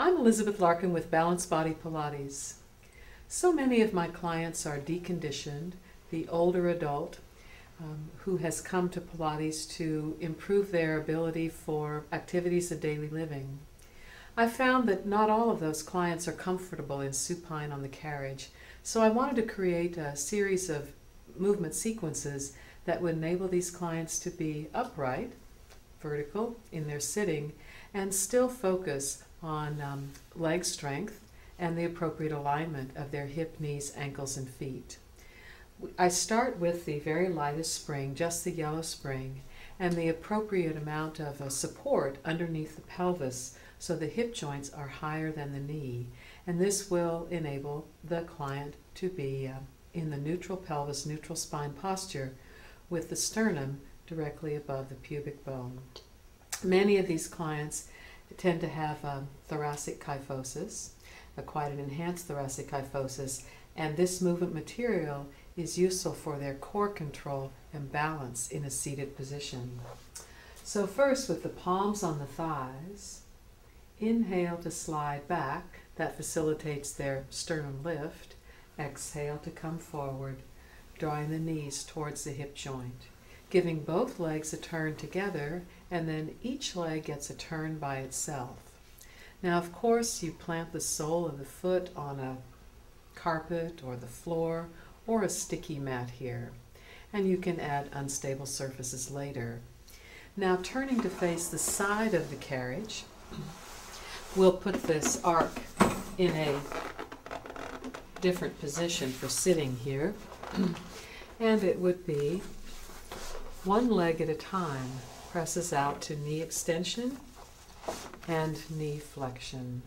I'm Elisabeth Larkin with Balanced Body Pilates. So many of my clients are deconditioned, the older adult who has come to Pilates to improve their ability for activities of daily living. I found that not all of those clients are comfortable in supine on the carriage, so I wanted to create a series of movement sequences that would enable these clients to be upright, vertical in their sitting, and still focus on leg strength and the appropriate alignment of their hip, knees, ankles, and feet. I start with the very lightest spring, just the yellow spring, and the appropriate amount of support underneath the pelvis so the hip joints are higher than the knee. And this will enable the client to be in the neutral pelvis, neutral spine posture with the sternum directly above the pubic bone. Many of these clients tend to have thoracic kyphosis, quite an enhanced thoracic kyphosis, and this movement material is useful for their core control and balance in a seated position. So first, with the palms on the thighs, inhale to slide back. That facilitates their sternum lift. Exhale to come forward, drawing the knees towards the hip joint, giving both legs a turn together, and then each leg gets a turn by itself. Now, of course, you plant the sole of the foot on a carpet or the floor or a sticky mat here, and you can add unstable surfaces later. Now, turning to face the side of the carriage, we'll put this arc in a different position for sitting here, and it would be one leg at a time, presses out to knee extension and knee flexion.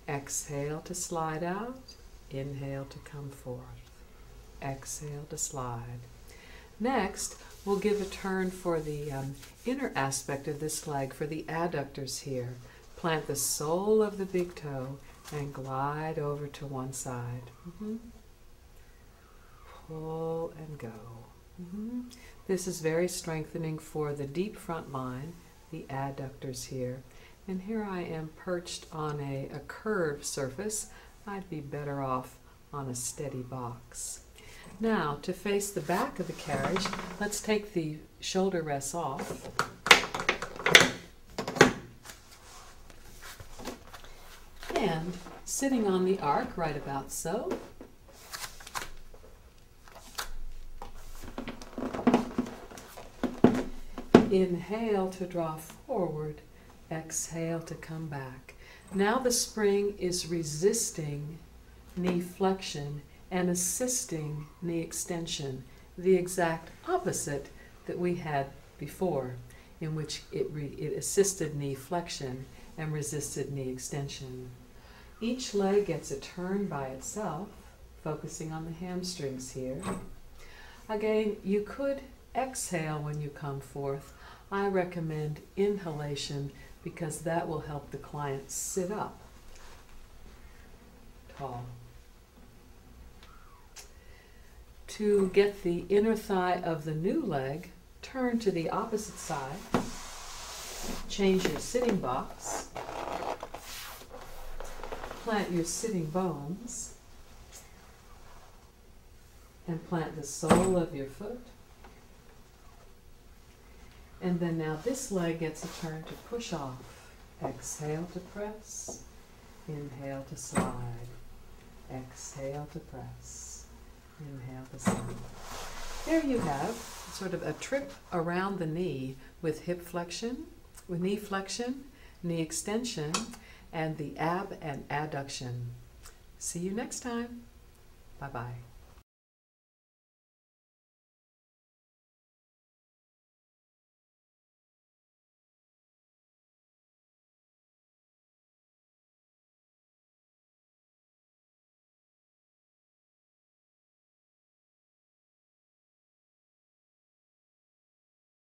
Exhale to slide out, inhale to come forth. Exhale to slide. Next, we'll give a turn for the inner aspect of this leg, for the adductors here. Plant the sole of the big toe and glide over to one side. Pull and go. This is very strengthening for the deep front line, the adductors here. And here I am perched on a curved surface. I'd be better off on a steady box. Now, to face the back of the carriage, let's take the shoulder rests off. And sitting on the arc, right about so. Inhale to draw forward, exhale to come back. Now the spring is resisting knee flexion and assisting knee extension, the exact opposite that we had before, in which it assisted knee flexion and resisted knee extension. Each leg gets a turn by itself, focusing on the hamstrings here. Again, you could exhale when you come forth. I recommend inhalation because that will help the client sit up tall. To get the inner thigh of the new leg, turn to the opposite side. Change your sitting box. Plant your sitting bones. And plant the sole of your foot. And then now this leg gets a turn to push off. Exhale to press. Inhale to slide. Exhale to press. Inhale to slide. There you have sort of a trip around the knee with hip flexion, with knee flexion, knee extension, and the ab and adduction. See you next time. Bye-bye.